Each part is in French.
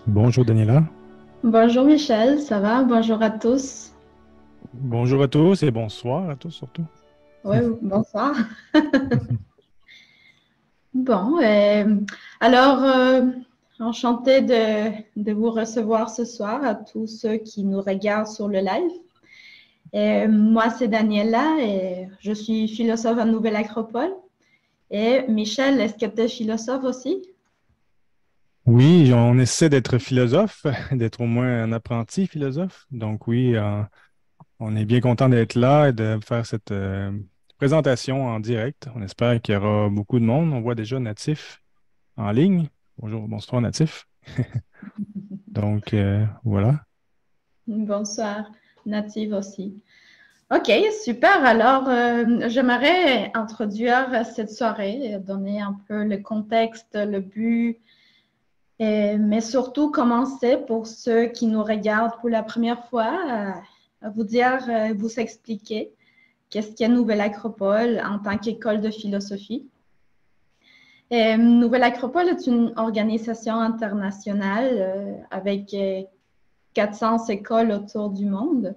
Bonjour Daniela. Bonjour Michel, ça va? Bonjour à tous. Bonjour à tous et bonsoir à tous surtout. Oui, bonsoir. Bon, alors, enchantée de vous recevoir ce soir à tous ceux qui nous regardent sur le live. Moi, c'est Daniela et je suis philosophe à Nouvelle Acropole. Et Michel, est-ce que tu es philosophe aussi? Oui, on essaie d'être philosophe, d'être au moins un apprenti philosophe. Donc oui, on est bien content d'être là et de faire cette présentation en direct. On espère qu'il y aura beaucoup de monde. On voit déjà Natif en ligne. Bonjour, bonsoir Natif. Donc voilà. Bonsoir, Native aussi. OK, super. Alors, j'aimerais introduire cette soirée, donner un peu le contexte, le but, mais surtout commencer pour ceux qui nous regardent pour la première fois, à vous dire, vous expliquer qu'est-ce qu'est Nouvelle Acropole en tant qu'école de philosophie. Nouvelle Acropole est une organisation internationale avec 400 écoles autour du monde.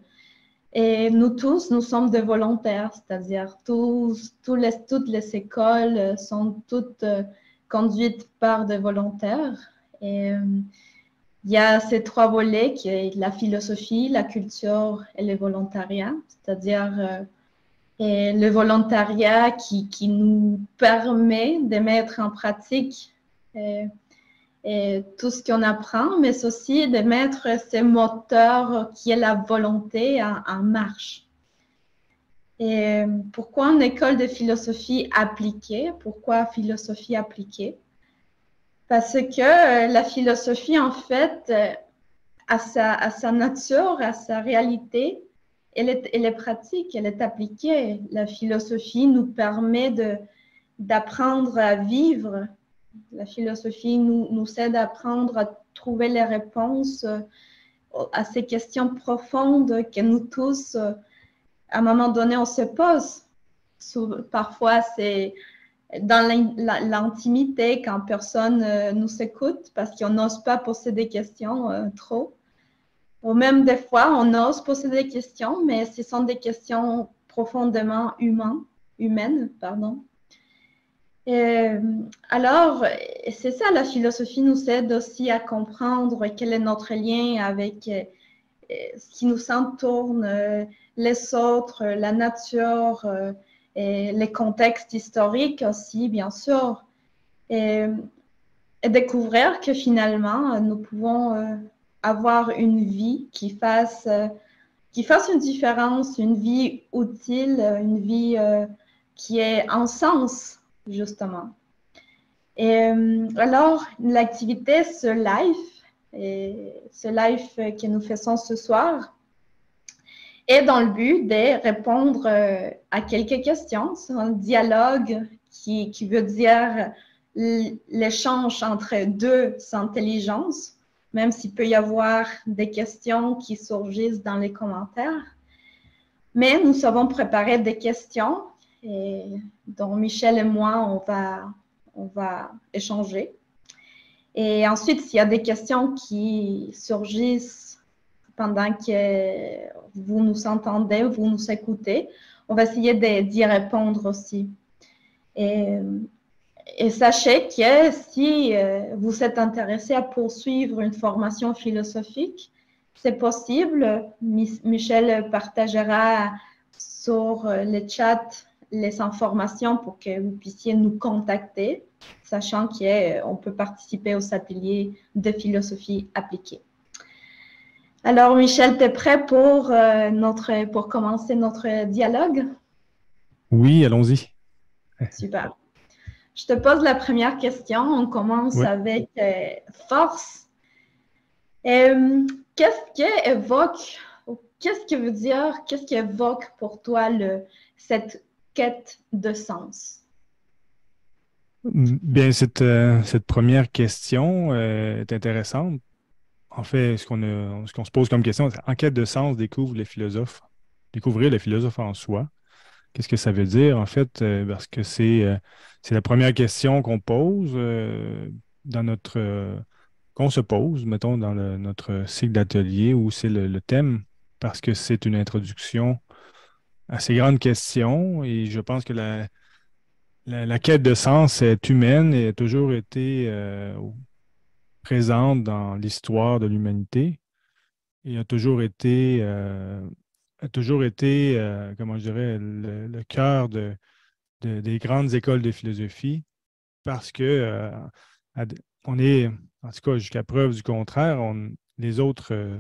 Et nous tous, nous sommes des volontaires, c'est-à-dire toutes les écoles sont toutes conduites par des volontaires. Et il y a ces trois volets qui est la philosophie, la culture et le volontariat, c'est-à-dire et le volontariat qui nous permet de mettre en pratique euh, tout ce qu'on apprend, mais aussi de mettre ces moteurs qui est la volonté en marche. Et pourquoi une école de philosophie appliquée? Pourquoi philosophie appliquée? Parce que la philosophie, en fait, à sa nature, à sa réalité, elle est pratique, elle est appliquée. La philosophie nous permet d'apprendre à vivre. La philosophie nous aide à apprendre à trouver les réponses à ces questions profondes que nous tous, à un moment donné, on se pose. Parfois, c'est dans l'intimité quand personne nous écoute parce qu'on n'ose pas poser des questions trop. Ou même des fois, on ose poser des questions, mais ce sont des questions profondément humaines. Pardon. Euh, alors, c'est ça, la philosophie nous aide aussi à comprendre quel est notre lien avec ce qui nous entoure, les autres, la nature, et les contextes historiques aussi, bien sûr. Et, et découvrir que finalement, nous pouvons avoir une vie qui fasse une différence, une vie utile, une vie qui est en sens, justement. Et alors, l'activité, ce live que nous faisons ce soir, est dans le but de répondre à quelques questions. C'est un dialogue qui veut dire l'échange entre deux intelligences, même s'il peut y avoir des questions qui surgissent dans les commentaires. Mais nous avons préparé des questions et dont Michel et moi, on va échanger. Et ensuite, s'il y a des questions qui surgissent pendant que vous nous entendez, vous nous écoutez, on va essayer d'y répondre aussi. Et, et, sachez que si vous êtes intéressé à poursuivre une formation philosophique, c'est possible. Michel partagera sur le chat les informations pour que vous puissiez nous contacter, sachant qu'on peut participer aux ateliers de philosophie appliquée. Alors, Michel, tu es prêt pour commencer notre dialogue? Oui, allons-y. Super. Je te pose la première question. On commence Oui. avec force. Euh, qu'est-ce qui évoque, qu'est-ce que veut dire, qu'est-ce qui évoque pour toi cette quête de sens? Bien, cette première question est intéressante. En fait, ce qu'on se pose comme question, c'est en quête de sens découvre les philosophes. Découvrir les philosophes en soi. Qu'est-ce que ça veut dire, en fait? Parce que c'est la première question qu'on pose dans notre qu'on se pose, mettons, dans notre cycle d'atelier où c'est le thème, parce que c'est une introduction à ces grandes questions et je pense que la quête de sens est humaine et a toujours été présente dans l'histoire de l'humanité et a toujours été, comment je dirais, le cœur des grandes écoles de philosophie parce que on est, en tout cas jusqu'à preuve du contraire, les autres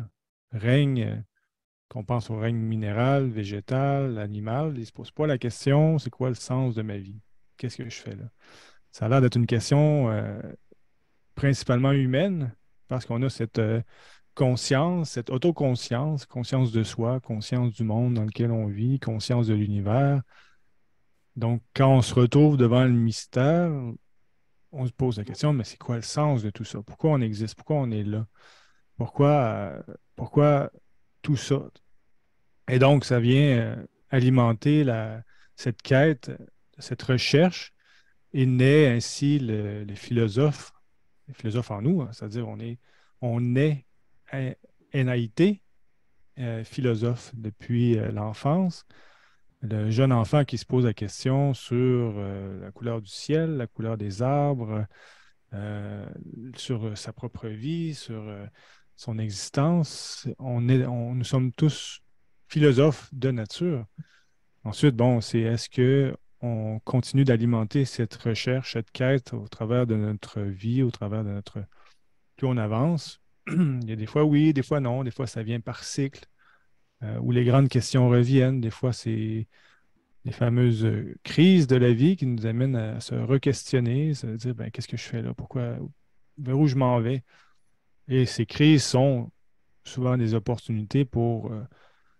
règnes, qu'on pense au règne minéral, végétal, animal, ils ne se posent pas la question, c'est quoi le sens de ma vie? Qu'est-ce que je fais là? Ça a l'air d'être une question principalement humaine parce qu'on a cette conscience, cette autoconscience, conscience de soi, conscience du monde dans lequel on vit, conscience de l'univers. Donc, quand on se retrouve devant le mystère, on se pose la question, mais c'est quoi le sens de tout ça? Pourquoi on existe? Pourquoi on est là? Pourquoi tout ça? Et donc, ça vient alimenter cette quête, cette recherche, et naît ainsi les philosophes en nous, hein, c'est-à-dire on est un- NAIT, philosophe depuis l'enfance. Le jeune enfant qui se pose la question sur la couleur du ciel, la couleur des arbres, euh, sur sa propre vie, sur son existence. Nous sommes tous philosophes de nature. Ensuite, bon, c'est est-ce que on continue d'alimenter cette recherche, cette quête au travers de notre vie, au travers de notre... Plus on avance, il y a des fois oui, des fois non, des fois ça vient par cycle, où les grandes questions reviennent, des fois c'est les fameuses crises de la vie qui nous amènent à se re-questionner, se dire, ben, qu'est-ce que je fais là? Pourquoi, vers où je m'en vais? Et ces crises sont souvent des opportunités pour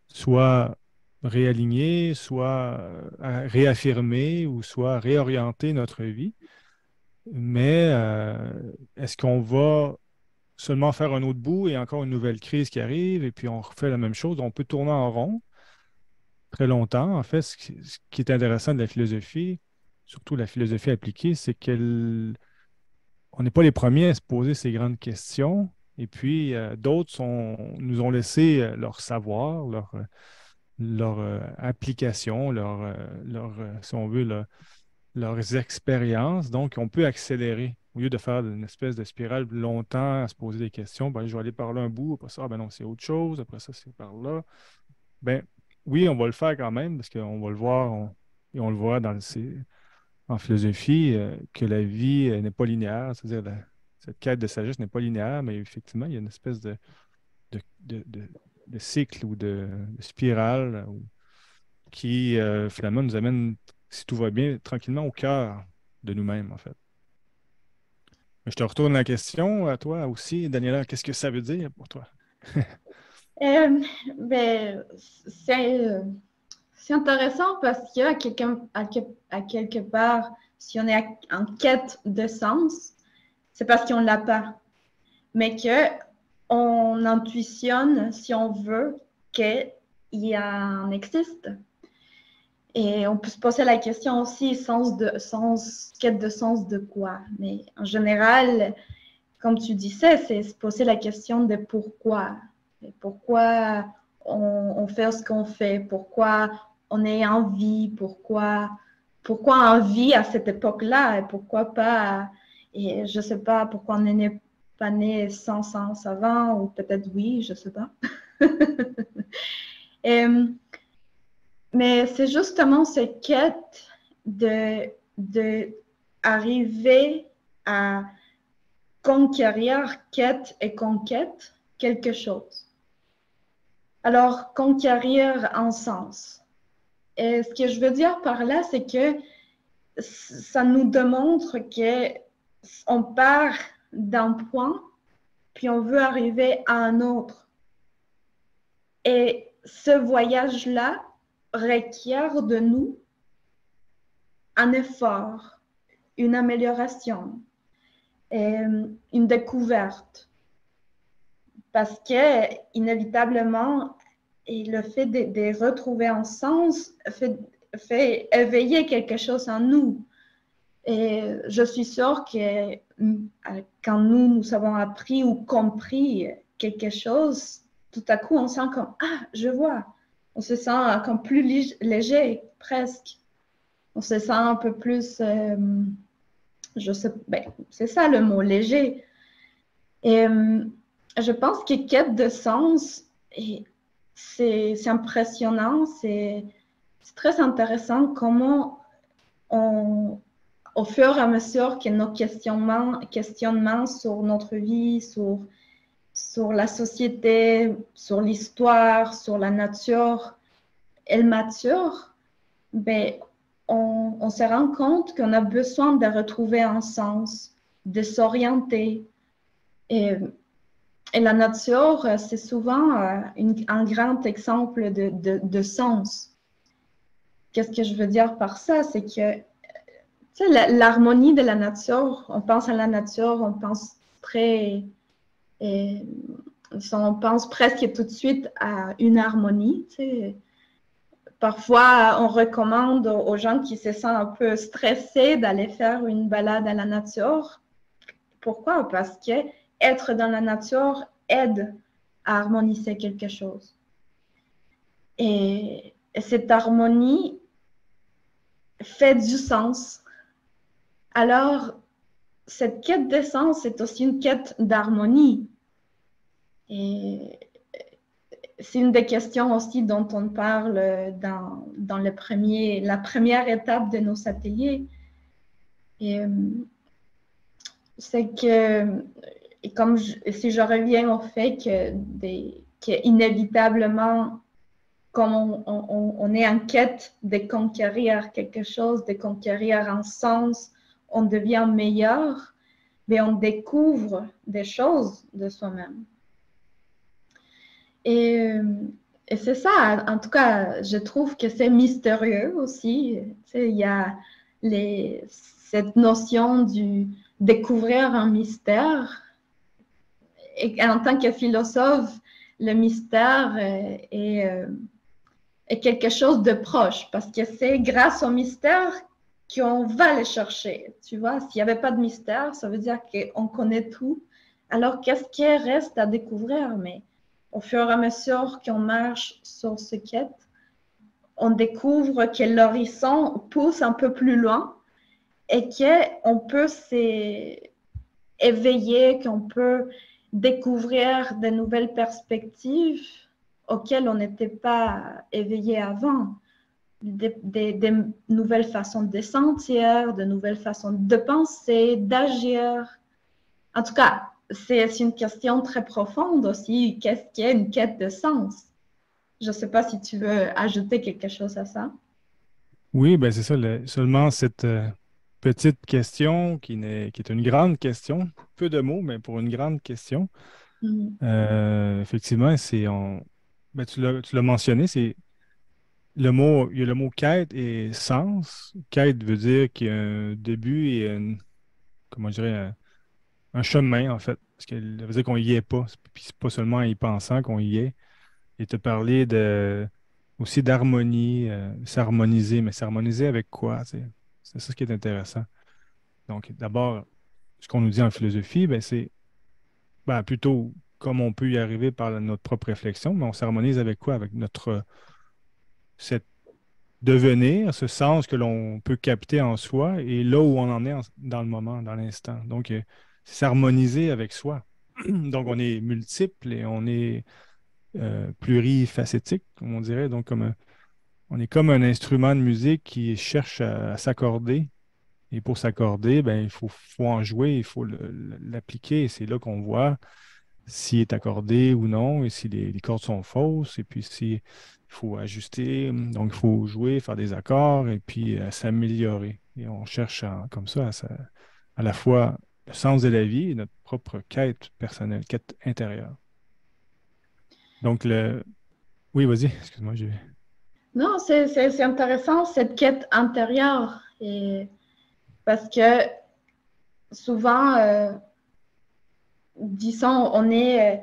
soit réaligner, soit réaffirmer ou soit réorienter notre vie. Mais est-ce qu'on va seulement faire un autre bout et encore une nouvelle crise qui arrive et puis on refait la même chose? On peut tourner en rond très longtemps. En fait, ce qui est intéressant de la philosophie, surtout la philosophie appliquée, c'est on n'est pas les premiers à se poser ces grandes questions. Et puis, d'autres nous ont laissé leur savoir, leur application, si on veut, leurs expériences. Donc, on peut accélérer. Au lieu de faire une espèce de spirale longtemps à se poser des questions, ben, je vais aller par là un bout, après ça, ah, ben non, c'est autre chose, après ça, c'est par là. Ben, oui, on va le faire quand même, parce qu'on va le voir, et on le voit en philosophie, que la vie n'est pas linéaire, c'est-à-dire cette quête de sagesse n'est pas linéaire, mais effectivement, il y a une espèce de cycle ou de spirale qui finalement nous amène, si tout va bien, tranquillement au cœur de nous-mêmes, en fait. Mais je te retourne la question à toi aussi, Daniela, qu'est-ce que ça veut dire pour toi? Euh, ben, c'est, euh, c'est intéressant parce qu'à à quelque part, si on est en quête de sens, c'est parce qu'on ne l'a pas. Mais qu'on intuitionne, si on veut, qu'il y en existe. Et on peut se poser la question aussi, quête de sens de quoi? Mais en général, comme tu disais, c'est se poser la question de pourquoi. Et pourquoi on fait ce qu'on fait? Pourquoi on est en vie? Pourquoi en vie à cette époque-là? Et pourquoi pas, et je ne sais pas pourquoi on n'est pas né 100 ans avant, ou peut-être oui, je ne sais pas. Et, mais c'est justement cette quête de arriver à conquérir, quête et conquête, quelque chose. Alors, conquérir en sens. Et ce que je veux dire par là, c'est que ça nous démontre qu'on part d'un point, puis on veut arriver à un autre. Et ce voyage-là requiert de nous un effort, une amélioration, une découverte. Parce que, inévitablement, et le fait retrouver un sens fait éveiller quelque chose en nous. Et je suis sûre que quand nous avons appris ou compris quelque chose, tout à coup, on sent comme, ah, je vois. On se sent comme plus léger, presque. On se sent un peu plus, je sais, ben, c'est ça le mot, léger. Et je pense que quête de sens, c'est impressionnant, c'est très intéressant comment on, au fur et à mesure que nos questionnements sur notre vie, sur la société, sur l'histoire, sur la nature, elles maturent, ben, on se rend compte qu'on a besoin de retrouver un sens, de s'orienter. Et, et la nature, c'est souvent un grand exemple de sens. Qu'est-ce que je veux dire par ça? C'est que tu sais, l'harmonie de la nature, on pense à la nature, on pense très, euh, on pense presque tout de suite à une harmonie. Tu sais. Parfois, on recommande aux gens qui se sentent un peu stressés d'aller faire une balade à la nature. Pourquoi? Parce que être dans la nature aide à harmoniser quelque chose. Et cette harmonie fait du sens. Alors, cette quête d'essence est aussi une quête d'harmonie. Et c'est une des questions aussi dont on parle dans la première étape de nos ateliers. Et c'est que, si je reviens au fait que inévitablement, comme on est en quête de conquérir quelque chose, de conquérir un sens, on devient meilleur, mais on découvre des choses de soi-même. Et, et c'est ça, en tout cas, je trouve que c'est mystérieux aussi. Tu sais, il y a cette notion du découvrir un mystère. Et en tant que philosophe, le mystère est quelque chose de proche parce que c'est grâce au mystère qu'on va le chercher. Tu vois, s'il n'y avait pas de mystère, ça veut dire qu'on connaît tout. Alors, qu'est-ce qui reste à découvrir? Mais au fur et à mesure qu'on marche sur ce quête, on découvre que l'horizon pousse un peu plus loin et qu'on peut s'éveiller, qu'on peut découvrir de nouvelles perspectives auxquelles on n'était pas éveillé avant. Des nouvelles façons de sentir, de nouvelles façons de penser, d'agir. En tout cas, c'est une question très profonde aussi. Qu'est-ce qui est une quête de sens? Je ne sais pas si tu veux ajouter quelque chose à ça. Oui, ben c'est ça, seulement cette petite question qui est une grande question, peu de mots, mais pour une grande question. Mm. Effectivement, ben, tu l'as mentionné, il y a le mot quête et sens. Quête veut dire qu'il y a un début et comment je dirais, un chemin, en fait. Parce que ça veut dire qu'on y est pas. Puis c'est pas seulement en y pensant qu'on y est. Et te parler aussi d'harmonie, s'harmoniser, mais s'harmoniser avec quoi? C'est ça qui est intéressant. Donc, d'abord, ce qu'on nous dit en philosophie, ben, c'est plutôt comme on peut y arriver par notre propre réflexion, mais on s'harmonise avec quoi? Avec cette devenir, ce sens que l'on peut capter en soi et là où on en est dans le moment, dans l'instant. Donc, c'est s'harmoniser avec soi. Donc, on est multiple et on est plurifacétique, comme on dirait. Donc, on est comme un instrument de musique qui cherche à s'accorder. Et pour s'accorder, ben, faut en jouer, il faut l'appliquer. Et c'est là qu'on voit s'il est accordé ou non, et si les cordes sont fausses, et puis s'il faut ajuster. Donc, il faut jouer, faire des accords, et puis s'améliorer. Et on cherche comme ça à la fois le sens de la vie et notre propre quête personnelle, quête intérieure. Donc, oui, vas-y, excuse-moi, j'ai... Non, c'est intéressant cette quête intérieure parce que souvent, disons, on est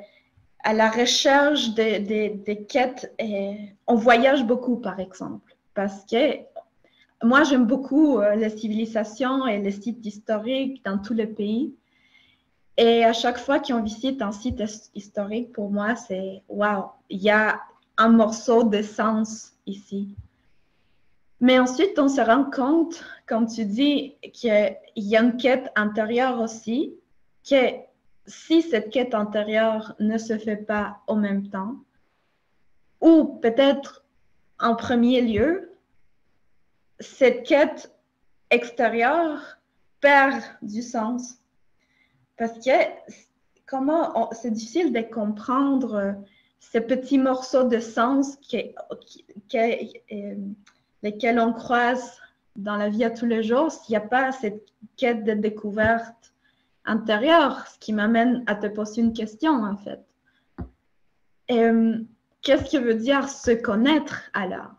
à la recherche des quêtes et on voyage beaucoup, par exemple, parce que moi, j'aime beaucoup les civilisations et les sites historiques dans tout le pays. Et à chaque fois qu'on visite un site historique, pour moi, c'est wow, il y a un morceau d'essence ici. Mais ensuite, on se rend compte, comme tu dis, qu'il y a une quête intérieure aussi, que si cette quête intérieure ne se fait pas en même temps, ou peut-être en premier lieu, cette quête extérieure perd du sens. Parce que c'est difficile de comprendre ces petits morceaux de sens lesquels on croise dans la vie à tous les jours s'il n'y a pas cette quête de découverte intérieure, ce qui m'amène à te poser une question en fait. Qu'est-ce que veut dire se connaître alors?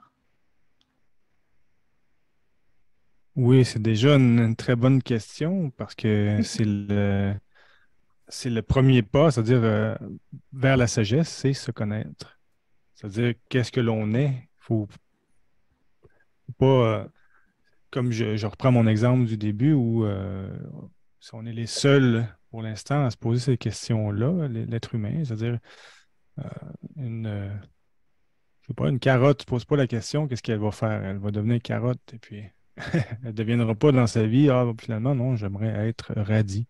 Oui, c'est déjà une très bonne question parce que c'est le premier pas, c'est-à-dire vers la sagesse, c'est se connaître. C'est-à-dire qu'est-ce que l'on est. Faut pas, comme je reprends mon exemple du début où si on est les seuls pour l'instant à se poser ces questions-là, l'être humain, c'est-à-dire euh, une, je sais pas, une carotte, tu ne poses pas la question, qu'est-ce qu'elle va faire? Elle va devenir carotte et puis elle ne deviendra pas dans sa vie, ah, finalement, non, j'aimerais être radis.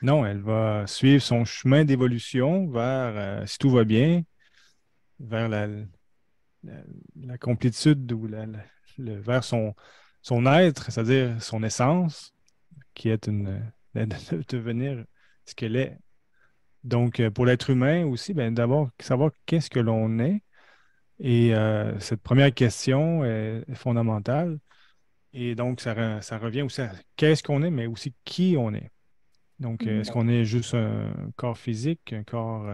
Non, elle va suivre son chemin d'évolution vers, si tout va bien, vers la- la complétude ou vers son être, c'est-à-dire son essence, qui est de devenir ce qu'elle est. Donc, pour l'être humain aussi, ben, d'abord, savoir qu'est-ce que l'on est. Et cette première question est fondamentale. Et donc, ça revient aussi à qu'est-ce qu'on est, mais aussi qui on est. Donc, est-ce qu'on est juste un corps physique, un corps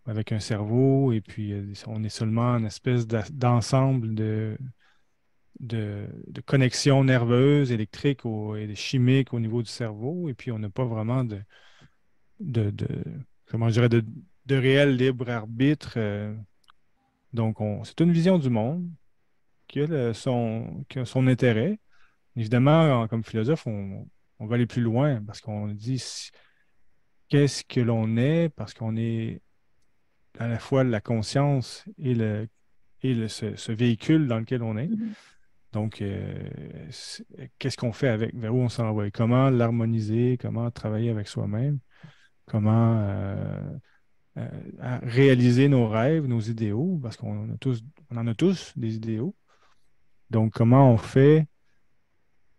avec un cerveau, et puis on est seulement une espèce d'ensemble de connexions nerveuses, électriques et chimiques au niveau du cerveau, et puis on n'a pas vraiment de comment je dirais, de réel libre arbitre. Donc, c'est une vision du monde qui a son intérêt. Évidemment, comme philosophe, on va aller plus loin parce qu'on dit qu'est-ce que l'on est, parce qu'on est à la fois la conscience et ce véhicule dans lequel on est. Donc, qu'est-ce qu'on fait avec, vers où on s'en va, comment l'harmoniser, comment travailler avec soi-même, comment réaliser nos rêves, nos idéaux, parce on en a tous des idéaux. Donc, comment on fait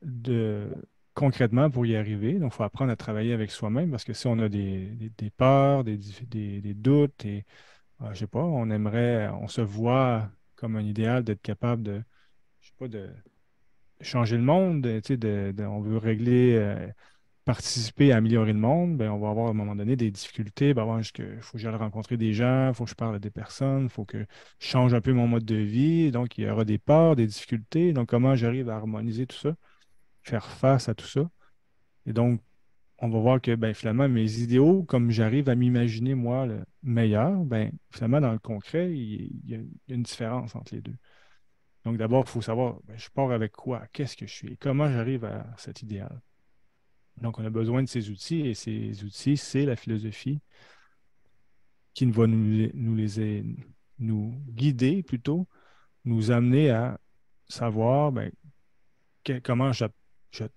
de, concrètement pour y arriver? Donc, il faut apprendre à travailler avec soi-même parce que si on a des peurs, des doutes, et je sais pas, on se voit comme un idéal d'être capable je sais pas, de changer le monde, tu sais, on veut participer à améliorer le monde, ben, on va avoir à un moment donné des difficultés. Ben, il faut que j'aille rencontrer des gens, il faut que je parle à des personnes, il faut que je change un peu mon mode de vie. Donc, il y aura des peurs, des difficultés. Donc, comment j'arrive à harmoniser tout ça, faire face à tout ça? Et donc, on va voir que ben, finalement, mes idéaux, comme j'arrive à m'imaginer moi le meilleur, ben, finalement, dans le concret, il y a une différence entre les deux. Donc, d'abord, il faut savoir, ben, je pars avec quoi? Qu'est-ce que je suis? Et comment j'arrive à cet idéal? Donc, on a besoin de ces outils et ces outils, c'est la philosophie qui va nous guider plutôt, nous amener à savoir ben, comment je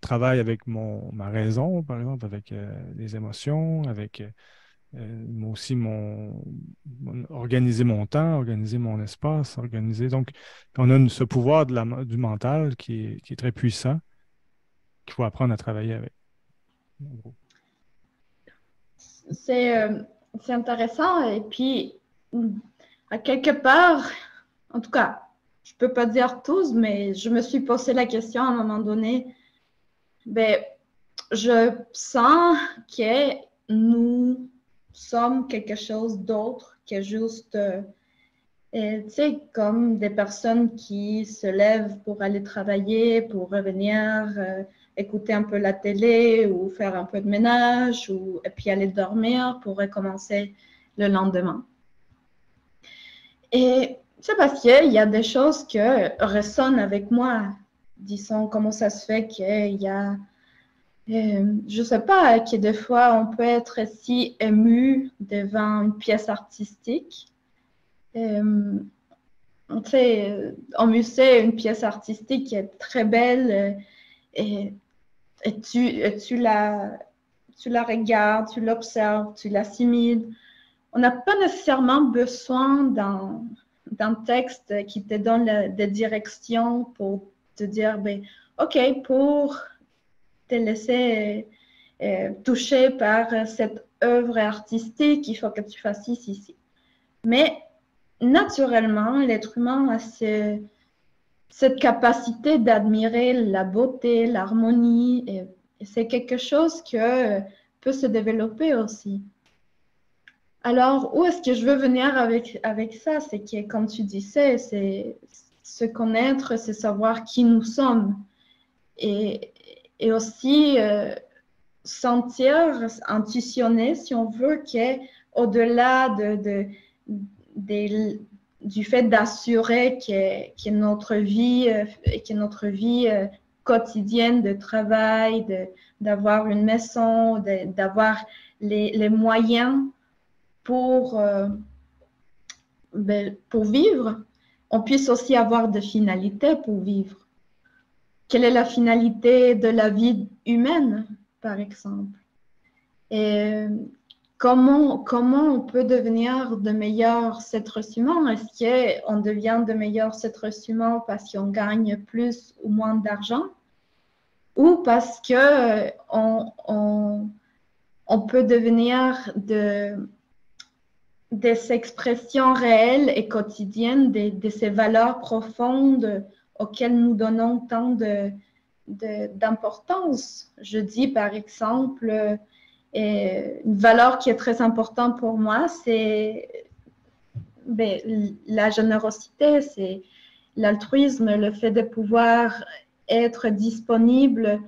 travaille avec ma raison, par exemple, avec les émotions, avec moi aussi organiser mon temps, organiser mon espace, organiser. Donc, on a ce pouvoir du mental qui est très puissant, qu'il faut apprendre à travailler avec. En gros. C'est c'est intéressant et puis à quelque part, en tout cas, je peux pas dire tous, mais je me suis posé la question à un moment donné. Ben, je sens que nous sommes quelque chose d'autre que juste, tu sais, comme des personnes qui se lèvent pour aller travailler, pour revenir, écouter un peu la télé ou faire un peu de ménage et puis aller dormir pour recommencer le lendemain. Et c'est parce qu'il y a des choses qui résonnent avec moi disons, comment ça se fait qu'il y a, je sais pas, que des fois on peut être si ému devant une pièce artistique. Euh, Tu sais, en musée, une pièce artistique qui est très belle et, tu la regardes, tu l'observes, tu l'assimiles. On n'a pas nécessairement besoin d'un texte qui te donne des directions pour te dire, ben, OK, pour te laisser toucher par cette œuvre artistique, il faut que tu fasses ici, ici. Mais naturellement, l'être humain a cette capacité d'admirer la beauté, l'harmonie, et c'est quelque chose que peut se développer aussi. Alors, où est-ce que je veux venir avec ça? C'est que, comme tu disais, c'est se connaître, c'est savoir qui nous sommes et, et aussi sentir, intuitionner, si on veut, qu'au-delà des- du fait d'assurer que notre vie quotidienne de travail, d'avoir une maison, d'avoir les moyens pour, pour vivre, on puisse aussi avoir des finalités pour vivre. Quelle est la finalité de la vie humaine, par exemple? Et comment on peut devenir de meilleurs êtres humains? Est-ce qu'on devient de meilleurs êtres humains parce qu'on gagne plus ou moins d'argent? Ou parce que on peut devenir des expressions réelles et quotidiennes de ces valeurs profondes auxquelles nous donnons tant d'importance. Je dis par exemple, une valeur qui est très importante pour moi, c'est ben, la générosité, c'est l'altruisme, le fait de pouvoir être disponible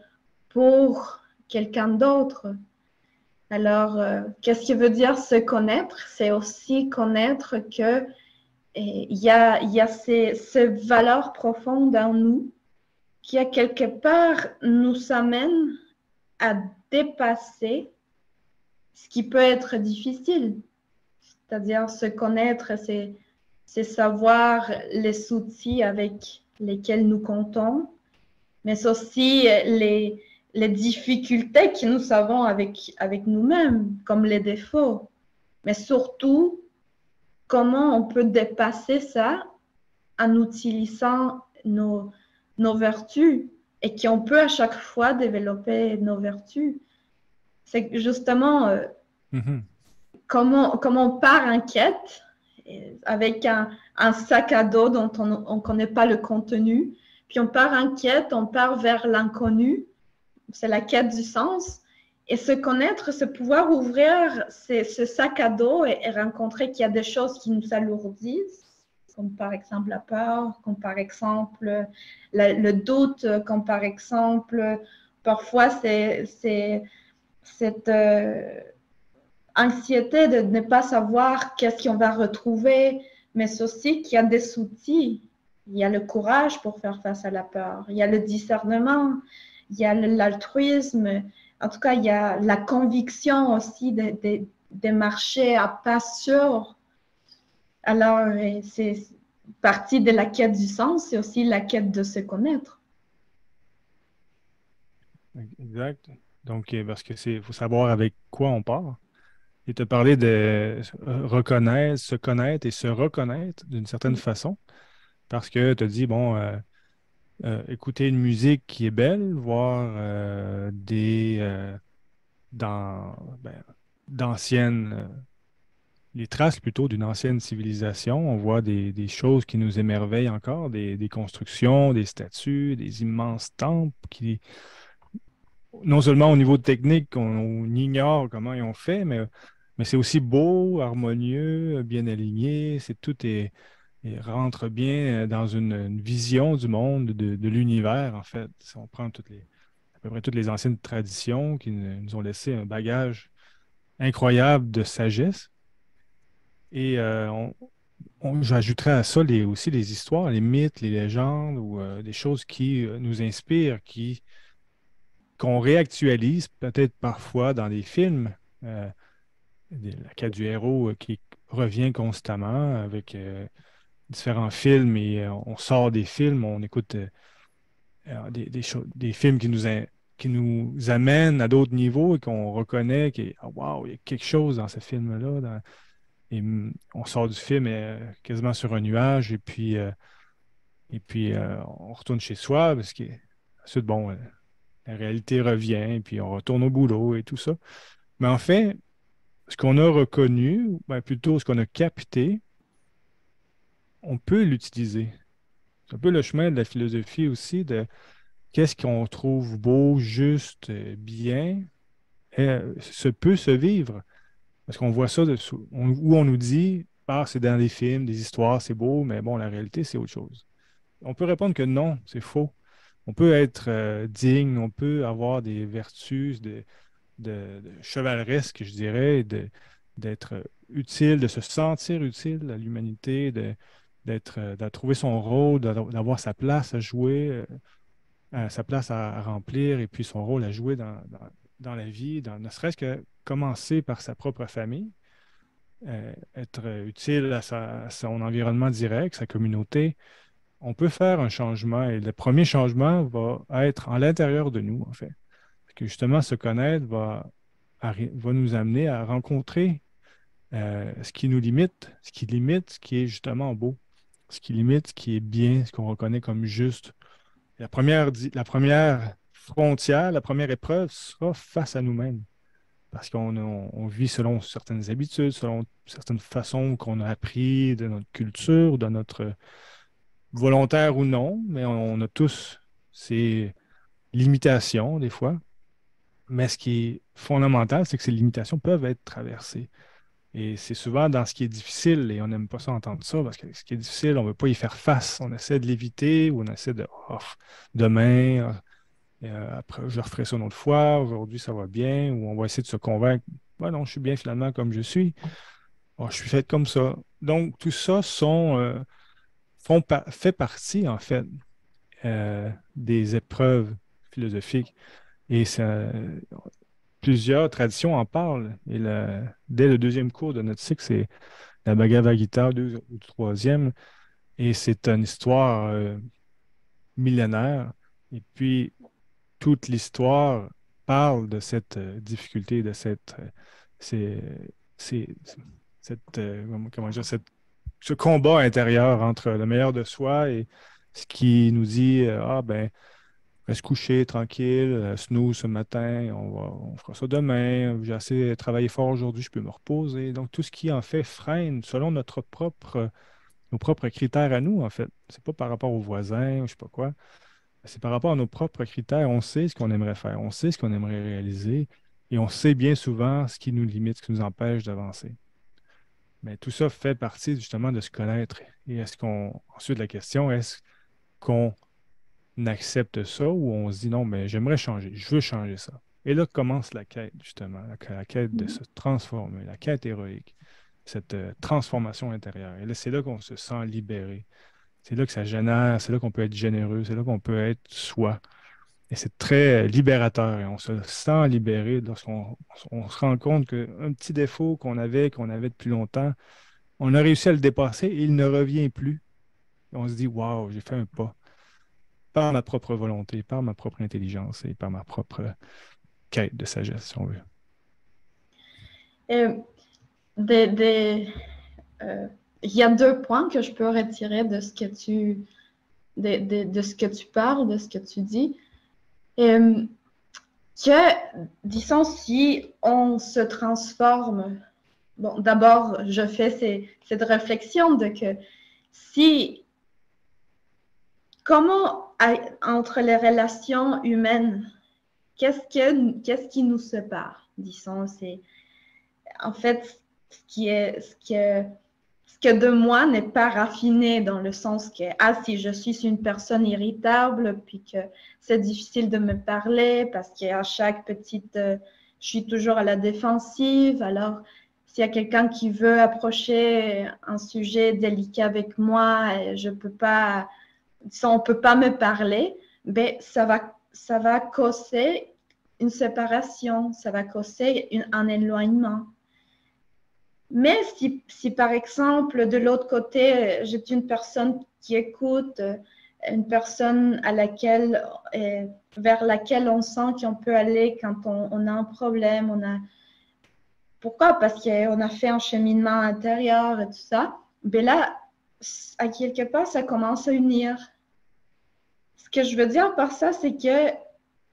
pour quelqu'un d'autre. Alors, qu'est-ce qui veut dire se connaître? C'est aussi connaître que il y a ces valeurs profondes en nous qui, à quelque part, nous amènent à dépasser ce qui peut être difficile. C'est-à-dire se connaître, c'est savoir les outils avec lesquels nous comptons, mais c'est aussi les difficultés que nous avons avec nous-mêmes, comme les défauts. Mais surtout, comment on peut dépasser ça en utilisant nos vertus et qu'on peut à chaque fois développer nos vertus. C'est justement Mhm. comment on part en quête avec un sac à dos dont on ne connaît pas le contenu, puis on part en quête, on part vers l'inconnu, c'est la quête du sens. Et se connaître, c'est pouvoir ouvrir ce sac à dos et rencontrer qu'il y a des choses qui nous alourdissent, comme par exemple la peur, comme par exemple le doute, comme par exemple, parfois c'est cette anxiété de ne pas savoir qu'est-ce qu'on va retrouver, mais c'est aussi qu'il y a des outils. Il y a le courage pour faire face à la peur, il y a le discernement, il y a l'altruisme, en tout cas, il y a la conviction aussi de marcher à pas sûrs. Alors, c'est partie de la quête du sens, c'est aussi la quête de se connaître. Exact. Donc, parce que c'est, faut savoir avec quoi on part. Et te parler de reconnaître, se connaître et se reconnaître d'une certaine façon. Parce que tu as dit, bon, écouter une musique qui est belle, voir dans, ben, d'anciennes, les traces plutôt d'une ancienne civilisation. On voit des choses qui nous émerveillent encore, des constructions, des statues, des immenses temples qui, non seulement au niveau technique, on ignore comment ils ont fait, mais c'est aussi beau, harmonieux, bien aligné. Tout et rentre bien dans une vision du monde, de l'univers, en fait. Si on prend à peu près toutes les anciennes traditions qui nous ont laissé un bagage incroyable de sagesse. Et J'ajouterais à ça aussi les histoires, les mythes, les légendes ou des choses qui nous inspirent, qu'on réactualise peut-être parfois dans des films. Euh, la quête du héros qui revient constamment avec différents films et on sort des films, on écoute des films qui nous amènent à d'autres niveaux et qu'on reconnaît que, ah, wow, il y a quelque chose dans ce film-là. Et on sort du film quasiment sur un nuage et puis on retourne chez soi parce que ensuite, bon, la réalité revient et puis on retourne au boulot et tout ça. Mais en fait, ce qu'on a reconnu, ou ben, plutôt ce qu'on a capté, on peut l'utiliser. C'est un peu le chemin de la philosophie aussi, de qu'est-ce qu'on trouve beau, juste, bien, peut se vivre. Parce qu'on voit ça où on nous dit, ah, c'est dans des films, des histoires, c'est beau, mais bon, la réalité, c'est autre chose. On peut répondre que non, c'est faux. On peut être digne, on peut avoir des vertus de chevaleresque, je dirais, d'être utile, de se sentir utile à l'humanité, de trouver son rôle, d'avoir sa place à jouer, sa place à remplir et puis son rôle à jouer dans la vie, ne serait-ce que commencer par sa propre famille, être utile à son environnement direct, sa communauté. On peut faire un changement et le premier changement va être en l'intérieur de nous, en fait. Parce que justement, se connaître va nous amener à rencontrer ce qui nous limite, ce qui est justement beau, ce qui limite, ce qui est bien, ce qu'on reconnaît comme juste. La première frontière, la première épreuve sera face à nous-mêmes. Parce qu'on vit selon certaines habitudes, selon certaines façons qu'on a appris de notre culture, de notre volontaire ou non, mais on a tous ces limitations des fois. Mais ce qui est fondamental, c'est que ces limitations peuvent être traversées. Et c'est souvent dans ce qui est difficile, et on n'aime pas ça entendre ça, parce que ce qui est difficile, on ne veut pas y faire face. On essaie de l'éviter ou on essaie de oh, demain, après, je referai ça une autre fois, aujourd'hui ça va bien, ou on va essayer de se convaincre, ouais, non, je suis bien finalement comme je suis. Oh, je suis fait comme ça. Donc, tout ça fait partie, en fait, des épreuves philosophiques. Et plusieurs traditions en parlent. Et dès le deuxième cours de notre cycle, c'est la Bhagavad Gita, deux ou troisième. Et c'est une histoire millénaire. Et puis, toute l'histoire parle de cette difficulté, de c'est- c'est- comment dire, ce combat intérieur entre le meilleur de soi et ce qui nous dit, ah ben, reste couché, tranquille, snooze ce matin, on fera ça demain, j'ai assez travaillé fort aujourd'hui, je peux me reposer. Donc, tout ce qui en fait freine selon nos propres critères à nous, en fait. C'est pas par rapport aux voisins ou je sais pas quoi. C'est par rapport à nos propres critères. On sait ce qu'on aimerait faire, on sait ce qu'on aimerait réaliser et on sait bien souvent ce qui nous limite, ce qui nous empêche d'avancer. Mais tout ça fait partie justement de se connaître. Et ensuite la question, est-ce qu'on accepte ça ou on se dit non, mais j'aimerais changer, je veux changer ça. Et là commence la quête, justement, la quête de se transformer, la quête héroïque, cette transformation intérieure. Et là, c'est là qu'on se sent libéré. C'est là que ça génère, c'est là qu'on peut être généreux, c'est là qu'on peut être soi. Et c'est très libérateur et on se sent libéré lorsqu'on se rend compte qu'un petit défaut qu'on avait depuis longtemps, on a réussi à le dépasser et il ne revient plus. Et on se dit, waouh, j'ai fait un pas par ma propre volonté, par ma propre intelligence et par ma propre quête de sagesse, si on veut. Euh, des- des, euh, il y a deux points que je peux retirer de ce que de ce que tu parles, de ce que tu dis. Euh, que, disons, si on se transforme, bon, d'abord, je fais cette réflexion de que si, comment, entre les relations humaines, qu'est-ce qui nous sépare, disons, c'est, en fait, ce que de moi n'est pas raffiné dans le sens que, ah, si je suis une personne irritable, puis que c'est difficile de me parler parce qu'à chaque petite, je suis toujours à la défensive. Alors, s'il y a quelqu'un qui veut approcher un sujet délicat avec moi, et je peux pas, si on peut pas me parler, ben ça va causer une séparation, ça va causer un éloignement. Mais si, par exemple, de l'autre côté, j'ai une personne qui écoute, une personne vers laquelle on sent qu'on peut aller quand on a un problème, pourquoi? Parce qu'on a fait un cheminement intérieur et tout ça. Mais là, à quelque part, ça commence à unir. Ce que je veux dire par ça, c'est que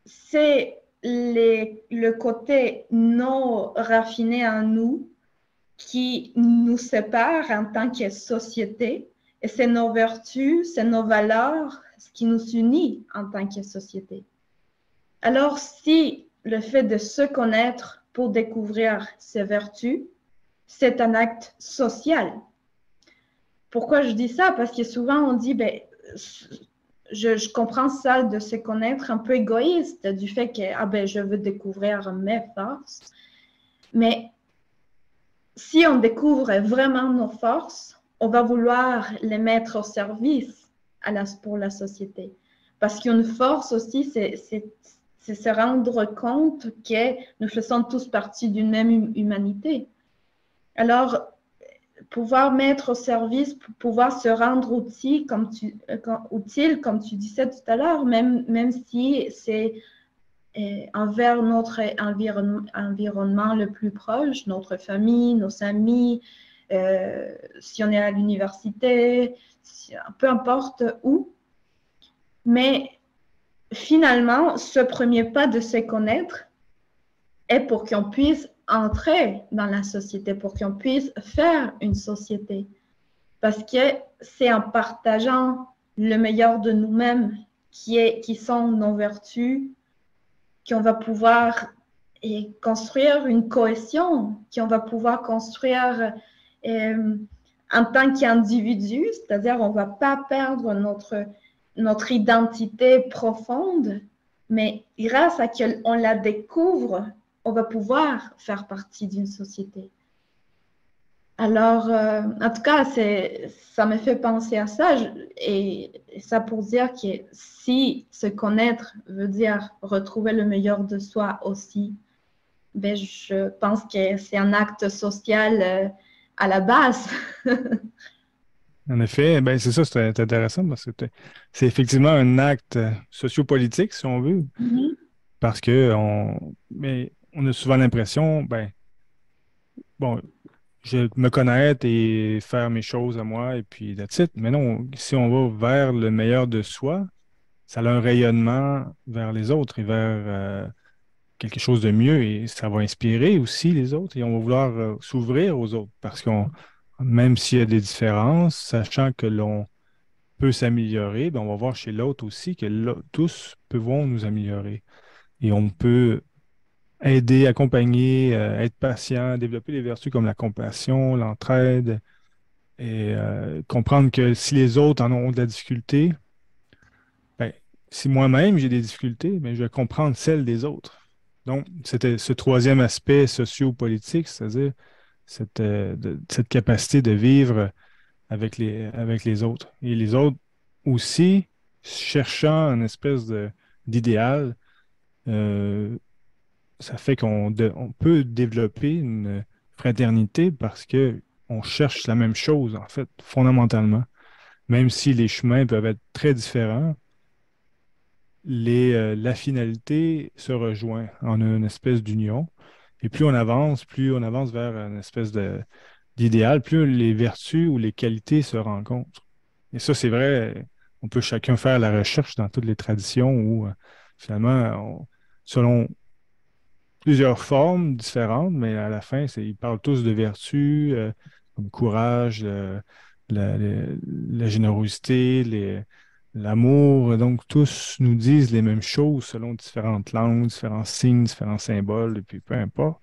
c'est le côté non raffiné en nous qui nous sépare en tant que société. Et c'est nos vertus, c'est nos valeurs, ce qui nous unit en tant que société. Alors, si le fait de se connaître pour découvrir ses vertus, c'est un acte social. Pourquoi je dis ça? Parce que souvent on dit, ben, je comprends ça de se connaître un peu égoïste, du fait que ben, je veux découvrir mes forces. Mais si on découvre vraiment nos forces, on va vouloir les mettre au service pour la société. Parce qu'une force aussi, c'est se rendre compte que nous faisons tous partie d'une même humanité. Alors, pouvoir mettre au service, pouvoir se rendre utile, comme tu disais tout à l'heure, même si c'est envers notre environnement le plus proche, notre famille, nos amis, si on est à l'université, peu importe où. Mais finalement, ce premier pas de se connaître est pour qu'on puisse entrer dans la société, pour qu'on puisse faire une société. Parce que c'est en partageant le meilleur de nous-mêmes qui sont nos vertus, qu'on va pouvoir construire une cohésion, qu'on va pouvoir construire en tant qu'individu, c'est-à-dire on ne va pas perdre notre identité profonde, mais grâce à qu'on la découvre, on va pouvoir faire partie d'une société. Alors, en tout cas, ça me fait penser à ça, et ça pour dire que si se connaître veut dire retrouver le meilleur de soi aussi, ben, je pense que c'est un acte social à la base. En effet, ben c'est ça, c'est intéressant parce que c'est effectivement un acte sociopolitique, si on veut, Mhm. parce que mais on a souvent l'impression, ben, bon, je me connaître et faire mes choses à moi, et puis that's it. Mais non, si on va vers le meilleur de soi, ça a un rayonnement vers les autres et vers quelque chose de mieux, et ça va inspirer aussi les autres, et on va vouloir s'ouvrir aux autres parce qu'on, même s'il y a des différences, sachant que l'on peut s'améliorer, ben on va voir chez l'autre aussi que tous pouvons nous améliorer. Et on peut aider, accompagner, être patient, développer des vertus comme la compassion, l'entraide, et comprendre que si les autres en ont de la difficulté, ben, si moi-même j'ai des difficultés, ben, je vais comprendre celles des autres. Donc, c'était ce troisième aspect socio-politique, c'est-à-dire cette capacité de vivre avec les autres. Et les autres aussi, cherchant une espèce d'idéal, euh, ça fait on peut développer une fraternité parce que on cherche la même chose, en fait, fondamentalement. Même si les chemins peuvent être très différents, la finalité se rejoint en une espèce d'union. Et plus on avance vers une espèce d'idéal, plus les vertus ou les qualités se rencontrent. Et ça, c'est vrai, on peut chacun faire la recherche dans toutes les traditions où finalement, selon plusieurs formes différentes, mais à la fin, ils parlent tous de vertus, comme le courage, la générosité, l'amour. Donc, tous nous disent les mêmes choses selon différentes langues, différents signes, différents symboles, et puis peu importe.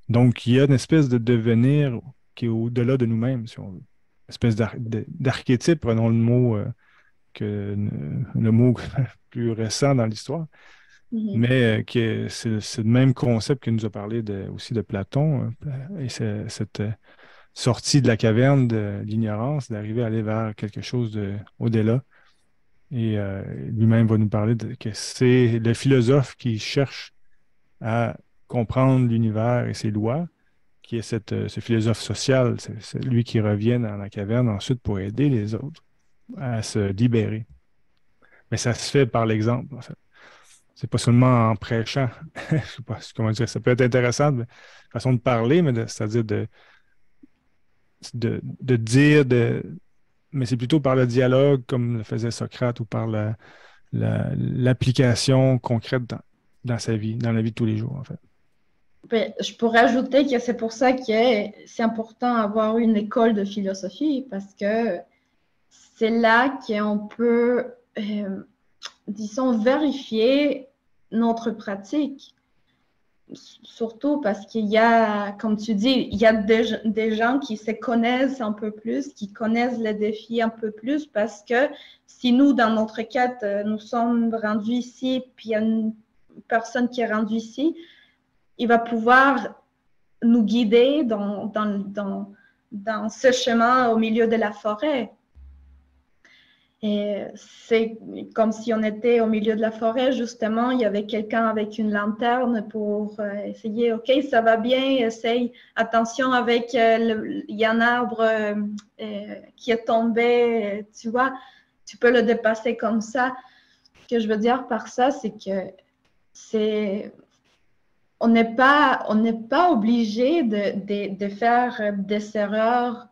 Donc, il y a une espèce de devenir qui est au-delà de nous-mêmes, si on veut. Une espèce d'archétype, prenons le mot, le mot plus récent dans l'histoire. Mhm. mais que c'est le même concept qu'il nous a parlé aussi de Platon, et cette sortie de la caverne de l'ignorance, d'arriver à aller vers quelque chose au-delà. Et lui-même va nous parler que c'est le philosophe qui cherche à comprendre l'univers et ses lois, qui est ce philosophe social. C'est lui qui revient dans la caverne ensuite pour aider les autres à se libérer. Mais ça se fait par l'exemple, en fait. C'est pas seulement en prêchant. Je sais pas comment dire. Ça peut être intéressant, façon de parler, mais c'est-à-dire de dire, mais c'est plutôt par le dialogue, comme le faisait Socrate, ou par l'application concrète dans sa vie, dans la vie de tous les jours, en fait. Ben, je pourrais ajouter que c'est pour ça que c'est important d'avoir une école de philosophie parce que c'est là qu'on peut, disons, vérifier notre pratique. Surtout parce qu'il y a, comme tu dis, il y a des gens qui se connaissent un peu plus, qui connaissent les défis un peu plus parce que si nous, dans notre quête, nous sommes rendus ici, puis il y a une personne qui est rendue ici, il va pouvoir nous guider dans ce chemin au milieu de la forêt. Et c'est comme si on était au milieu de la forêt, justement, il y avait quelqu'un avec une lanterne pour essayer, OK, ça va bien, essaye, attention avec, il y a un arbre qui est tombé, tu vois, tu peux le dépasser comme ça. Ce que je veux dire par ça, c'est que c'est, on n'est pas obligé de faire des erreurs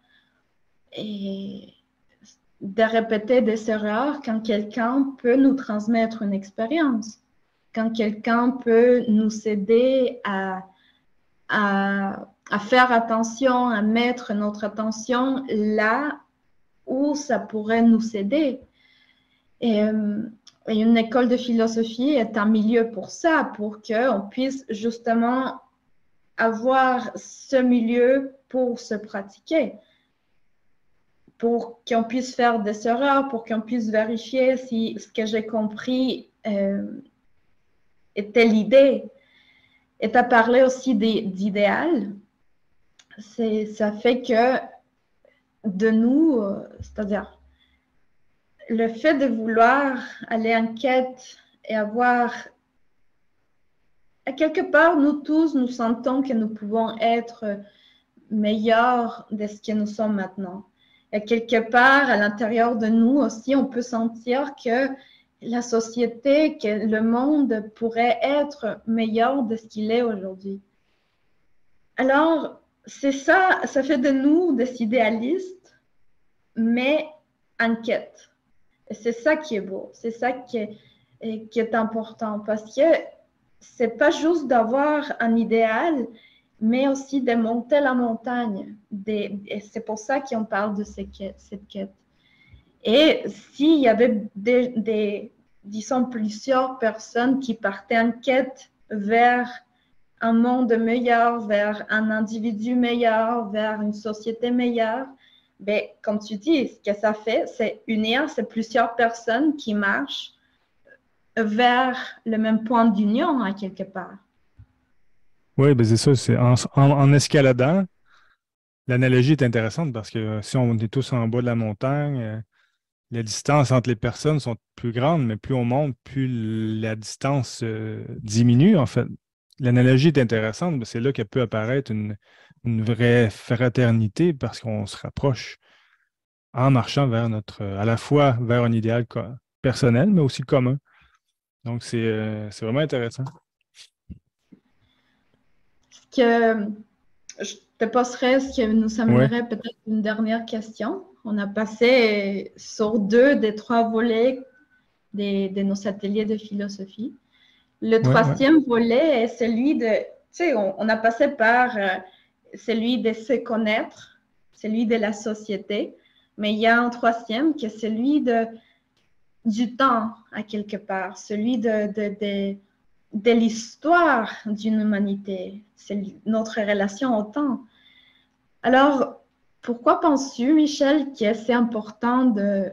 et de répéter des erreurs quand quelqu'un peut nous transmettre une expérience, quand quelqu'un peut nous aider à faire attention, à mettre notre attention là où ça pourrait nous aider. Et, et une école de philosophie est un milieu pour ça, pour qu'on puisse justement avoir ce milieu pour se pratiquer, pour qu'on puisse faire des erreurs, pour qu'on puisse vérifier si ce que j'ai compris était l'idée. Et tu as parlé aussi d'idéal. Ça fait que de nous, c'est-à-dire le fait de vouloir aller en quête et avoir, à quelque part, nous tous, nous sentons que nous pouvons être meilleurs de ce que nous sommes maintenant. Et quelque part, à l'intérieur de nous aussi, on peut sentir que la société, que le monde pourrait être meilleur de ce qu'il est aujourd'hui. Alors, c'est ça, ça fait de nous des idéalistes, mais en quête. Et c'est ça qui est beau, c'est ça qui est important, parce que c'est pas juste d'avoir un idéal, mais aussi de monter la montagne. Et c'est pour ça qu'on parle de cette quête. Et s'il y avait disons, plusieurs personnes qui partaient en quête vers un monde meilleur, vers un individu meilleur, vers une société meilleure, ben, comme tu dis, ce que ça fait, c'est unir ces plusieurs personnes qui marchent vers le même point d'union, à quelque part. Oui, ben c'est ça. En escaladant, l'analogie est intéressante parce que si on est tous en bas de la montagne, les distances entre les personnes sont plus grandes, mais plus on monte, plus la distance diminue, en fait. L'analogie est intéressante, mais c'est là qu'elle peut apparaître une vraie fraternité parce qu'on se rapproche en marchant vers à la fois vers un idéal personnel, mais aussi commun. Donc, c'est vraiment intéressant. Que je te poserai ce qui nous Oui, amènerait peut-être une dernière question. On a passé sur 2 des 3 volets de nos ateliers de philosophie. Le oui, oui. troisième volet est celui de, tu sais, on a passé par celui de se connaître, celui de la société, mais il y a un troisième qui est celui du temps, à quelque part, celui de l'histoire d'une humanité, c'est notre relation au temps. Alors, pourquoi penses-tu, Michel, que c'est important de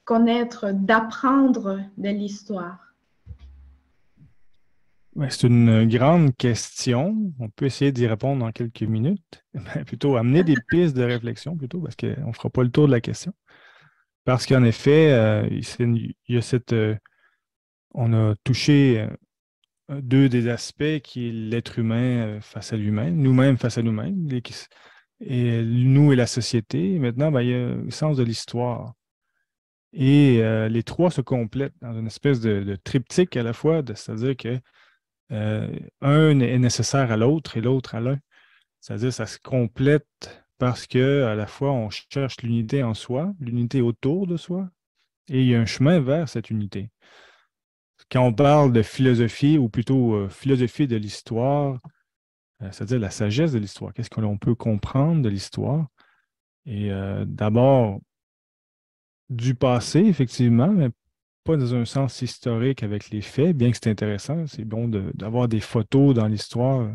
connaître, d'apprendre de l'histoire? Ouais, c'est une grande question. On peut essayer d'y répondre en quelques minutes. Ben, plutôt amener des pistes de réflexion, plutôt, parce qu'on ne fera pas le tour de la question. Parce qu'en effet, il y a on a touché deux des aspects qui est l'être humain face à lui-même, nous-mêmes face à nous-mêmes, et nous et la société. Maintenant, ben, il y a le sens de l'histoire. Et les trois se complètent dans une espèce de triptyque à la fois, c'est-à-dire que un est nécessaire à l'autre et l'autre à l'un. C'est-à-dire que ça se complète parce que à la fois on cherche l'unité en soi, l'unité autour de soi, et il y a un chemin vers cette unité. Quand on parle de philosophie, ou plutôt philosophie de l'histoire, c'est-à-dire la sagesse de l'histoire, qu'est-ce que l'on peut comprendre de l'histoire? Et d'abord, du passé, effectivement, mais pas dans un sens historique avec les faits, bien que c'est intéressant. C'est bon d'avoir des photos dans l'histoire,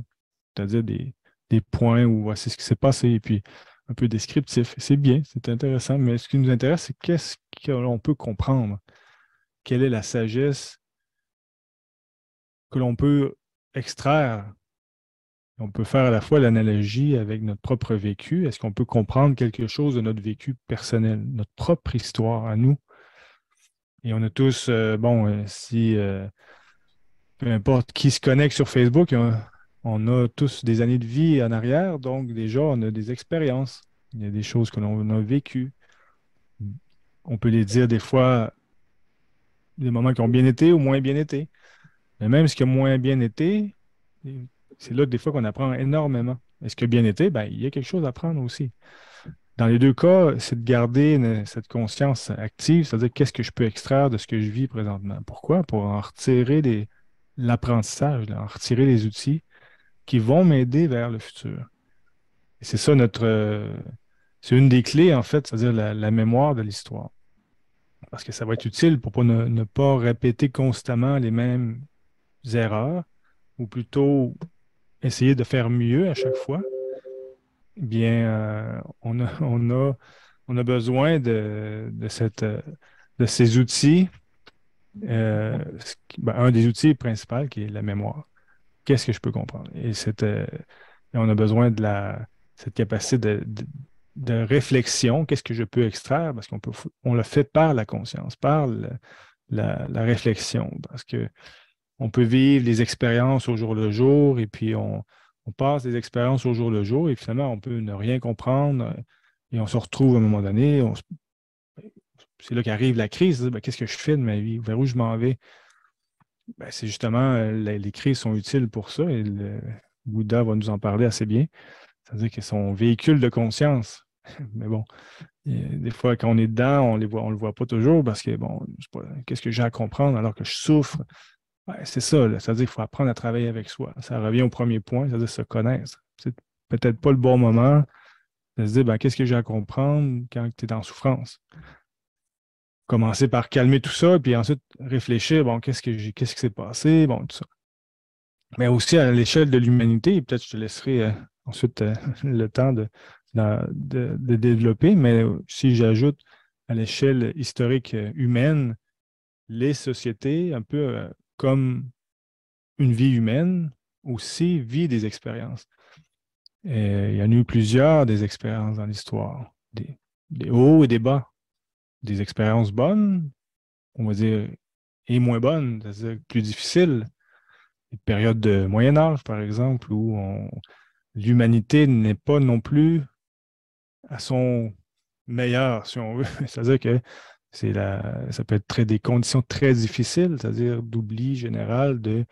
c'est-à-dire des points où voici ce qui s'est passé, et puis un peu descriptif. C'est bien, c'est intéressant, mais ce qui nous intéresse, c'est qu'est-ce que l'on peut comprendre? Quelle est la sagesse que l'on peut extraire? On peut faire à la fois l'analogie avec notre propre vécu. Est-ce qu'on peut comprendre quelque chose de notre vécu personnel, notre propre histoire à nous? Et on a tous, si peu importe qui se connecte sur Facebook, on a tous des années de vie en arrière, donc déjà, on a des expériences. Il y a des choses que l'on a vécues. On peut les dire des fois, des moments qui ont bien été ou moins bien été. Mais même ce qui a moins bien été, c'est là des fois qu'on apprend énormément. Et ce qui a bien été, ben, il y a quelque chose à apprendre aussi. Dans les deux cas, c'est de garder cette conscience active, c'est-à-dire qu'est-ce que je peux extraire de ce que je vis présentement. Pourquoi? Pour en retirer l'apprentissage, là, en retirer les outils qui vont m'aider vers le futur. Et c'est ça c'est une des clés, en fait, c'est-à-dire la mémoire de l'histoire. Parce que ça va être utile pour ne pas répéter constamment les mêmes erreurs, ou plutôt essayer de faire mieux à chaque fois. Eh bien, on a besoin de ces outils. Un des outils principaux qui est la mémoire. Qu'est-ce que je peux comprendre? Et on a besoin cette capacité de réflexion. Qu'est-ce que je peux extraire? Parce on le fait par la conscience, par la réflexion. Parce que on peut vivre les expériences au jour le jour et puis on passe des expériences au jour le jour et finalement on peut ne rien comprendre et on se retrouve à un moment donné. C'est là qu'arrive la crise. Ben, qu'est-ce que je fais de ma vie? Vers où je m'en vais? Ben, c'est justement, les crises sont utiles pour ça et le Bouddha va nous en parler assez bien. C'est-à-dire qu'ils sont véhicules de conscience. Mais bon, des fois, quand on est dedans, on le voit pas toujours parce que, bon, qu'est-ce que j'ai à comprendre alors que je souffre? Ouais, c'est ça, là. C'est-à-dire qu'il faut apprendre à travailler avec soi. Ça revient au premier point, c'est-à-dire se connaître. C'est peut-être pas le bon moment de se dire, ben, qu'est-ce que j'ai à comprendre quand tu es en souffrance? Commencer par calmer tout ça, puis ensuite réfléchir, bon, qu'est-ce qui s'est passé, bon, tout ça. Mais aussi à l'échelle de l'humanité, peut-être je te laisserai ensuite le temps de développer, mais si j'ajoute à l'échelle historique humaine, les sociétés, un peu comme une vie humaine, aussi vit des expériences. Et il y en a eu plusieurs des expériences dans l'histoire, des hauts et des bas, des expériences bonnes, on va dire, et moins bonnes, c'est-à-dire plus difficiles. Des périodes de Moyen Âge, par exemple, où l'humanité n'est pas non plus à son meilleur, si on veut. C'est-à-dire que ça peut être des conditions très difficiles, c'est-à-dire d'oubli général du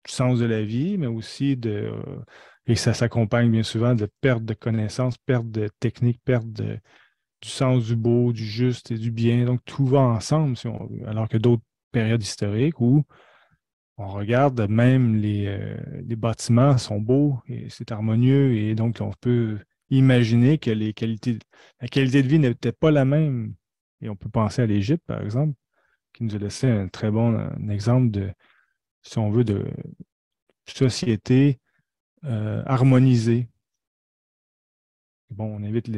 sens de la vie, mais aussi et ça s'accompagne bien souvent de perte de connaissances, perte de technique, du sens du beau, du juste et du bien. Donc, tout va ensemble, si on veut. Alors que d'autres périodes historiques où on regarde, même les bâtiments sont beaux et c'est harmonieux, et donc on peut imaginer que la qualité de vie n'était pas la même. Et on peut penser à l'Égypte, par exemple, qui nous a laissé un très bon exemple si on veut, de société harmonisée. Bon, on invite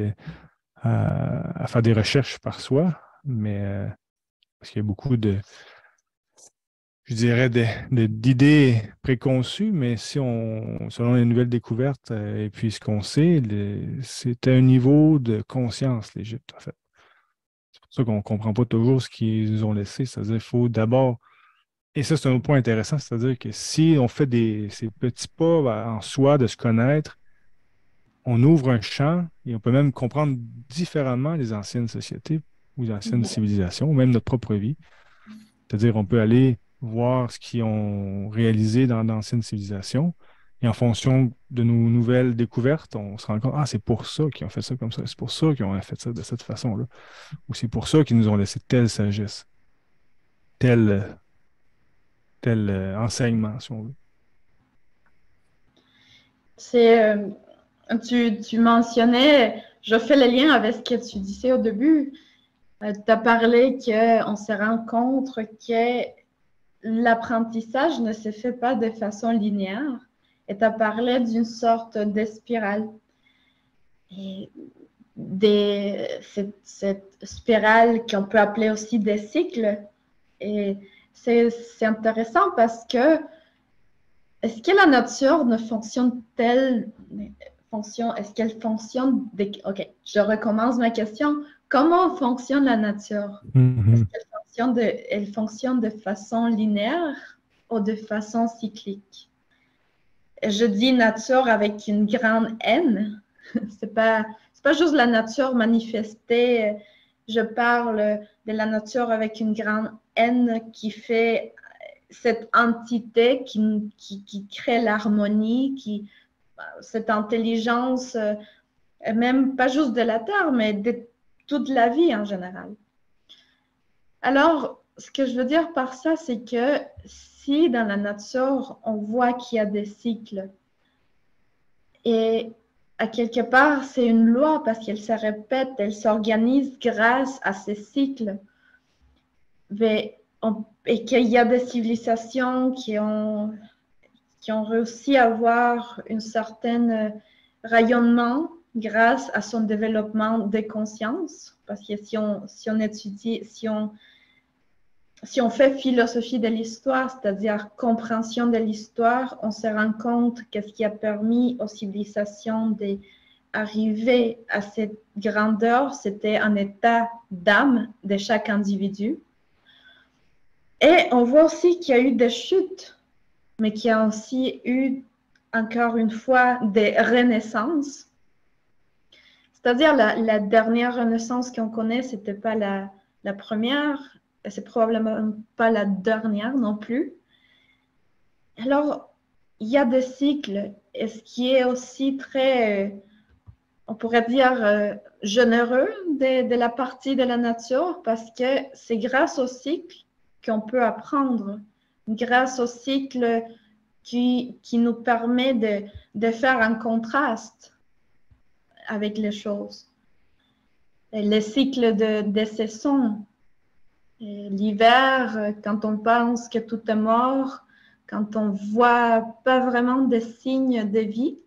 à faire des recherches par soi, mais parce qu'il y a beaucoup je dirais, d'idées préconçues, mais si selon les nouvelles découvertes et puis ce qu'on sait, c'est un niveau de conscience, l'Égypte, en fait. C'est pour ça qu'on ne comprend pas toujours ce qu'ils nous ont laissé. C'est-à-dire qu'il faut d'abord, et ça c'est un autre point intéressant, c'est-à-dire que si on fait ces petits pas en soi de se connaître, on ouvre un champ et on peut même comprendre différemment les anciennes sociétés ou les anciennes civilisations, ou même notre propre vie. C'est-à-dire, on peut aller voir ce qu'ils ont réalisé dans d'anciennes civilisations. Et en fonction de nos nouvelles découvertes, on se rend compte, ah, c'est pour ça qu'ils ont fait ça comme ça, c'est pour ça qu'ils ont fait ça de cette façon-là. Ou c'est pour ça qu'ils nous ont laissé telle sagesse, tel, tel enseignement, si on veut. C'est, tu mentionnais, je fais le lien avec ce que tu disais au début. Tu as parlé qu'on se rend compte que l'apprentissage ne se fait pas de façon linéaire. Et tu as parlé d'une sorte de spirale. Et cette spirale qu'on peut appeler aussi des cycles. Et c'est intéressant parce que est-ce que la nature ne fonctionne-t-elle est-ce qu'elle fonctionne OK, je recommence ma question. Comment fonctionne la nature? Est-ce Mhm. qu'elle fonctionne de façon linéaire ou de façon cyclique? Je dis nature avec une grande N. C'est pas juste la nature manifestée. Je parle de la nature avec une grande N qui fait cette entité qui crée l'harmonie, cette intelligence, même pas juste de la Terre, mais de toute la vie en général. Alors, ce que je veux dire par ça, c'est que si dans la nature, on voit qu'il y a des cycles, et à quelque part, c'est une loi parce qu'elle se répète, elle s'organise grâce à ces cycles, et qu'il y a des civilisations qui ont réussi à avoir un certain rayonnement grâce à son développement de conscience. Parce que si on étudie, si on fait philosophie de l'histoire, c'est-à-dire compréhension de l'histoire, on se rend compte que ce qui a permis aux civilisations d'arriver à cette grandeur, c'était un état d'âme de chaque individu. Et on voit aussi qu'il y a eu des chutes, mais qu'il y a aussi eu, encore une fois, des renaissances. C'est-à-dire la dernière renaissance qu'on connaît, ce n'était pas la première, et c'est probablement pas la dernière non plus. Alors, il y a des cycles, et ce qui est aussi très, on pourrait dire, généreux de la partie de la nature, parce que c'est grâce au cycle qu'on peut apprendre, grâce au cycle qui nous permet de faire un contraste avec les choses. Et le cycle de saisons. L'hiver, quand on pense que tout est mort, quand on ne voit pas vraiment de signes de vie,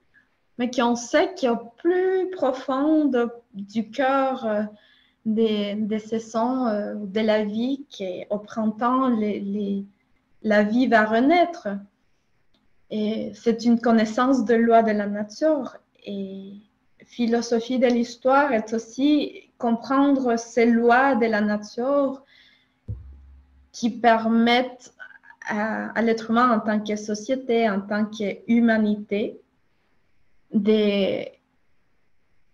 mais qu'on sait qu'il y a plus profond du cœur des saisons de la vie, qu'au printemps, la vie va renaître. Et c'est une connaissance de loi de la nature. Et philosophie de l'histoire est aussi comprendre ces lois de la nature qui permettent à l'être humain en tant que société, en tant qu'humanité, de,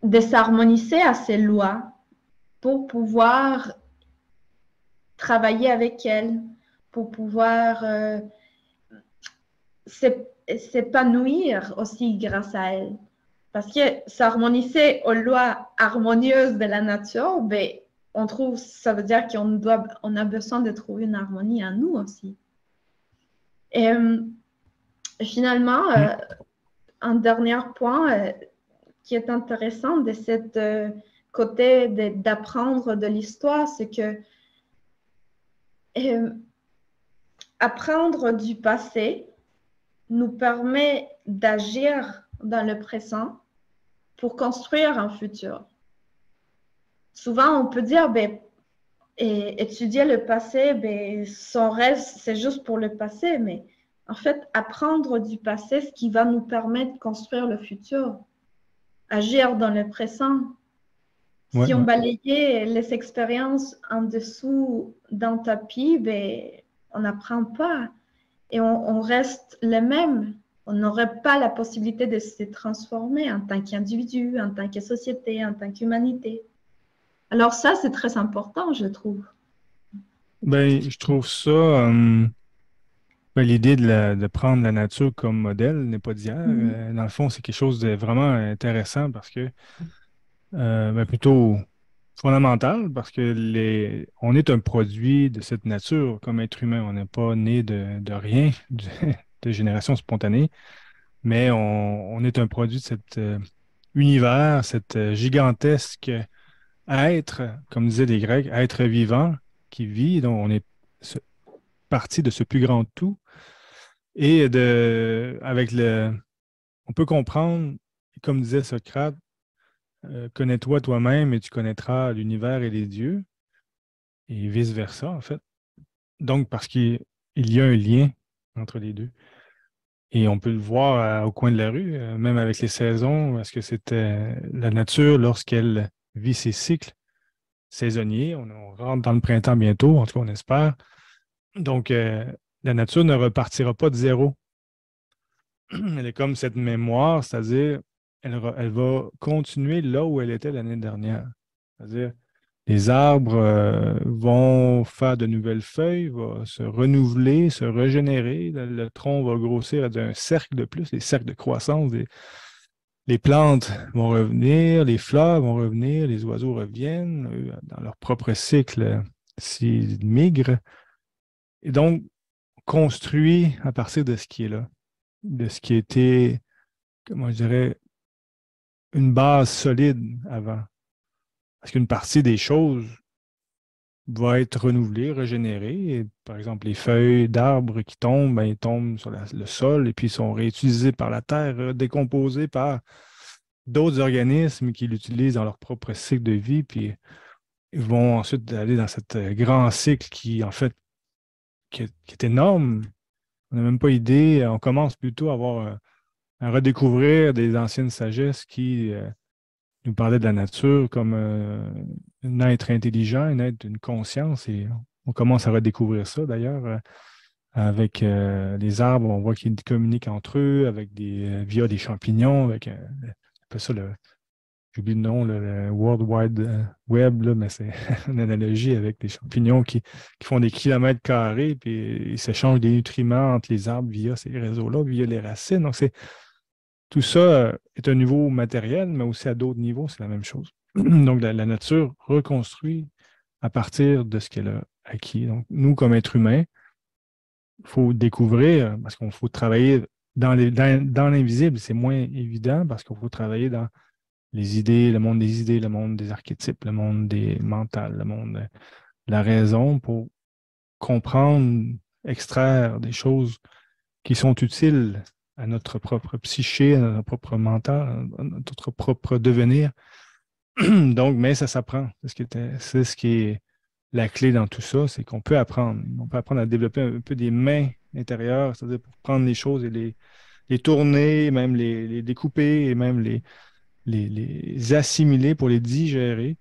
de s'harmoniser à ces lois pour pouvoir travailler avec elles, pour pouvoir s'épanouir aussi grâce à elles. Parce que s'harmoniser aux lois harmonieuses de la nature, ben, ça veut dire on a besoin de trouver une harmonie en nous aussi. Et finalement, Mm. un dernier point qui est intéressant de cette côté d'apprendre de l'histoire, c'est que apprendre du passé nous permet d'agir dans le présent pour construire un futur. Souvent, on peut dire, ben, Et étudier le passé, ben, son reste, c'est juste pour le passé, mais en fait, apprendre du passé, ce qui va nous permettre de construire le futur, agir dans le présent. Ouais, Si on ouais. balayait les expériences en dessous d'un tapis, ben, on n'apprend pas et on reste les mêmes. On n'aurait pas la possibilité de se transformer en tant qu'individu, en tant que société, en tant qu'humanité. Alors ça, c'est très important, je trouve. Ben, je trouve ça, ben, l'idée de prendre la nature comme modèle n'est pas d'hier. Mhm. Dans le fond, c'est quelque chose de vraiment intéressant parce que, ben, plutôt fondamental parce que on est un produit de cette nature comme être humain. On n'est pas né de rien, de génération spontanée, mais on est un produit de cet univers, cet gigantesque être, comme disaient les Grecs, être vivant qui vit. Donc, on est ce- partie de ce plus grand tout. Et on peut comprendre, comme disait Socrate, connais-toi toi-même et tu connaîtras l'univers et les dieux, et vice-versa, en fait. Donc, parce qu'il y a un lien entre les deux. Et on peut le voir au coin de la rue, même avec les saisons, parce que c'était la nature, lorsqu'elle vit ses cycles saisonniers, on rentre dans le printemps bientôt, en tout cas, on espère. Donc, la nature ne repartira pas de zéro. Elle est comme cette mémoire, c'est-à-dire, elle va continuer là où elle était l'année dernière. C'est-à-dire, les arbres vont faire de nouvelles feuilles, vont se renouveler, se régénérer. Le tronc va grossir d'un cercle de plus, les cercles de croissance. Les plantes vont revenir, les fleurs vont revenir, les oiseaux reviennent dans leur propre cycle s'ils migrent. Et donc, construit à partir de ce qui est là, de ce qui était, comment je dirais, une base solide avant. Parce qu'une partie des choses va être renouvelée, régénérée. Et, par exemple, les feuilles d'arbres qui tombent, ben, ils tombent sur le sol et puis sont réutilisées par la terre, décomposées par d'autres organismes qui l'utilisent dans leur propre cycle de vie. Puis ils vont ensuite aller dans cet grand cycle qui, en fait, qui est énorme. On n'a même pas idée. On commence plutôt à redécouvrir des anciennes sagesses qui nous parlaient de la nature comme un être intelligent, un être d'une conscience. Et on commence à redécouvrir ça d'ailleurs. Avec les arbres, on voit qu'ils communiquent entre eux via des champignons, on appelle ça j'oublie le nom, le World Wide Web, là, mais c'est une analogie avec des champignons qui font des kilomètres carrés, puis ils s'échangent des nutriments entre les arbres via ces réseaux-là, via les racines. Donc, tout ça est un niveau matériel, mais aussi à d'autres niveaux, c'est la même chose. Donc, la nature reconstruit à partir de ce qu'elle a acquis. Donc, nous, comme êtres humains, il faut découvrir, parce qu'il faut travailler dans l'invisible, c'est moins évident parce qu'il faut travailler dans les idées, le monde des archétypes, le monde des mentales, le monde de la raison pour comprendre, extraire des choses qui sont utiles à notre propre psyché, à notre propre mental, à notre propre devenir. Donc, mais ça s'apprend. C'est ce qui est la clé dans tout ça, c'est qu'on peut apprendre. On peut apprendre à développer un peu des mains intérieures, c'est-à-dire pour prendre les choses et les tourner, même les découper et même les assimiler pour les digérer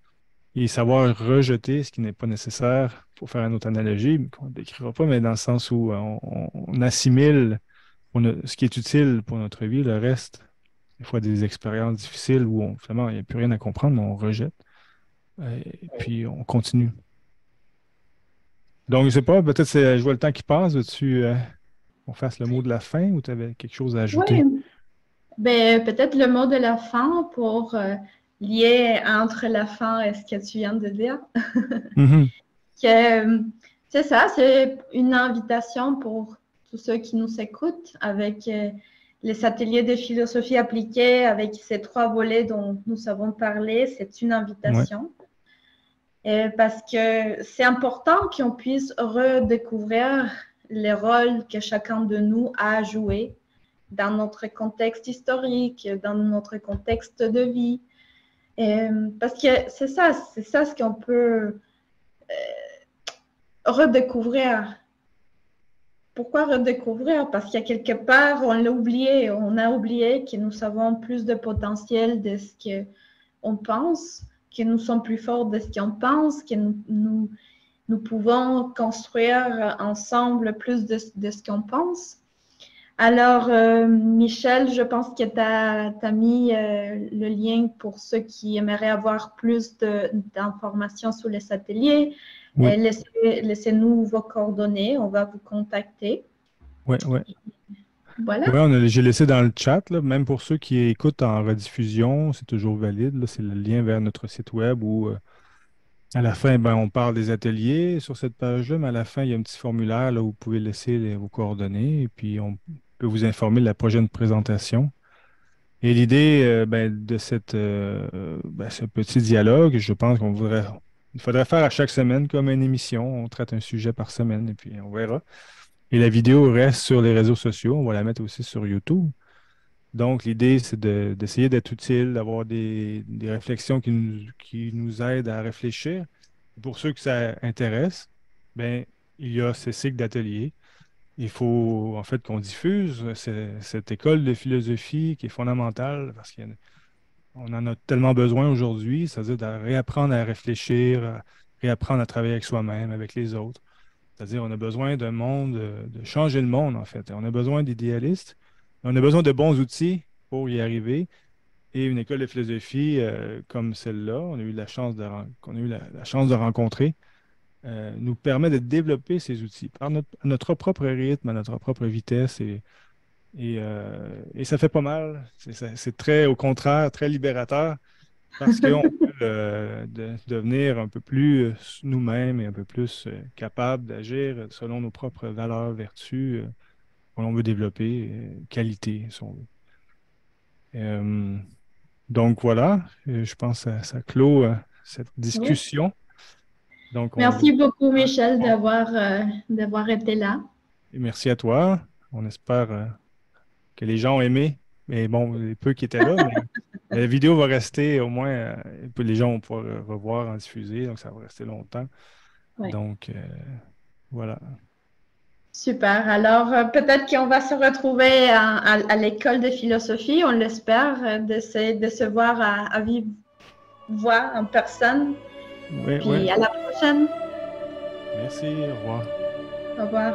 et savoir rejeter ce qui n'est pas nécessaire pour faire une autre analogie, mais qu'on ne décrira pas, mais dans le sens où on assimile ce qui est utile pour notre vie, le reste, des fois des expériences difficiles où finalement il n'y a plus rien à comprendre, mais on rejette et puis on continue. Donc, je sais pas, peut-être je vois le temps qui passe, veux-tu qu'on fasse le mot de la fin ou tu avais quelque chose à ajouter? Oui, ben, peut-être le mot de la fin pour lier entre la fin et ce que tu viens de dire. Mhm. Que, c'est ça, c'est une invitation pour tous ceux qui nous écoutent avec les ateliers de philosophie appliquée, avec ces trois volets dont nous avons parlé. C'est une Ouais. invitation. Parce que c'est important qu'on puisse redécouvrir les rôles que chacun de nous a joués dans notre contexte historique, dans notre contexte de vie. Parce que c'est ça ce qu'on peut redécouvrir. Pourquoi redécouvrir? Parce qu'il y a quelque part, on l'a oublié, on a oublié que nous avons plus de potentiel de ce qu'on pense, que nous sommes plus forts de ce qu'on pense, que nous pouvons construire ensemble plus de ce qu'on pense. Alors, Michel, je pense que tu as mis le lien pour ceux qui aimeraient avoir plus d'informations sur les ateliers. Oui, Laissez-nous vos coordonnées, on va vous contacter. oui, oui. Voilà. Oui, j'ai laissé dans le chat, là, même pour ceux qui écoutent en rediffusion, c'est toujours valide. Là, c'est le lien vers notre site web où à la fin, ben, on parle des ateliers sur cette page-là, mais à la fin, il y a un petit formulaire là, où vous pouvez laisser vos coordonnées et puis on peut vous informer de la prochaine présentation. Et l'idée ben, de ce petit dialogue, je pense il faudrait faire à chaque semaine comme une émission. On traite un sujet par semaine et puis on verra. Et la vidéo reste sur les réseaux sociaux. On va la mettre aussi sur YouTube. Donc, l'idée, c'est d'essayer d'être utile, d'avoir des réflexions qui nous aident à réfléchir. Pour ceux que ça intéresse, ben, il y a ces cycles d'ateliers. Il faut en fait qu'on diffuse cette école de philosophie qui est fondamentale parce qu'on en a tellement besoin aujourd'hui, c'est-à-dire de réapprendre à réfléchir, à réapprendre à travailler avec soi-même, avec les autres. C'est-à-dire on a besoin d'un monde, de changer le monde en fait. On a besoin d'idéalistes, on a besoin de bons outils pour y arriver. Et une école de philosophie comme celle-là, on a eu qu'on a eu la chance de rencontrer, nous permet de développer ces outils par à notre propre rythme, à notre propre vitesse. Et ça fait pas mal. C'est très, au contraire, très libérateur parce qu'on peut devenir un peu plus nous-mêmes et un peu plus capable d'agir selon nos propres valeurs, vertus que l'on veut développer, qualités, si on veut. Euh, donc voilà, je pense que ça clôt cette Oui. discussion. Donc on vous Merci beaucoup, dit Michel, d'avoir été là. merci à toi. On espère que les gens ont aimé. Mais bon, les peu qui étaient là, mais la vidéo va rester au moins, et puis les gens vont pouvoir revoir en diffuser, donc ça va rester longtemps. Oui. Donc voilà. Super. Alors, peut-être qu'on va se retrouver à l'école de philosophie, on l'espère, de se voir à vive voix en personne. Oui, oui. Puis à la prochaine. Merci, au revoir. Au revoir.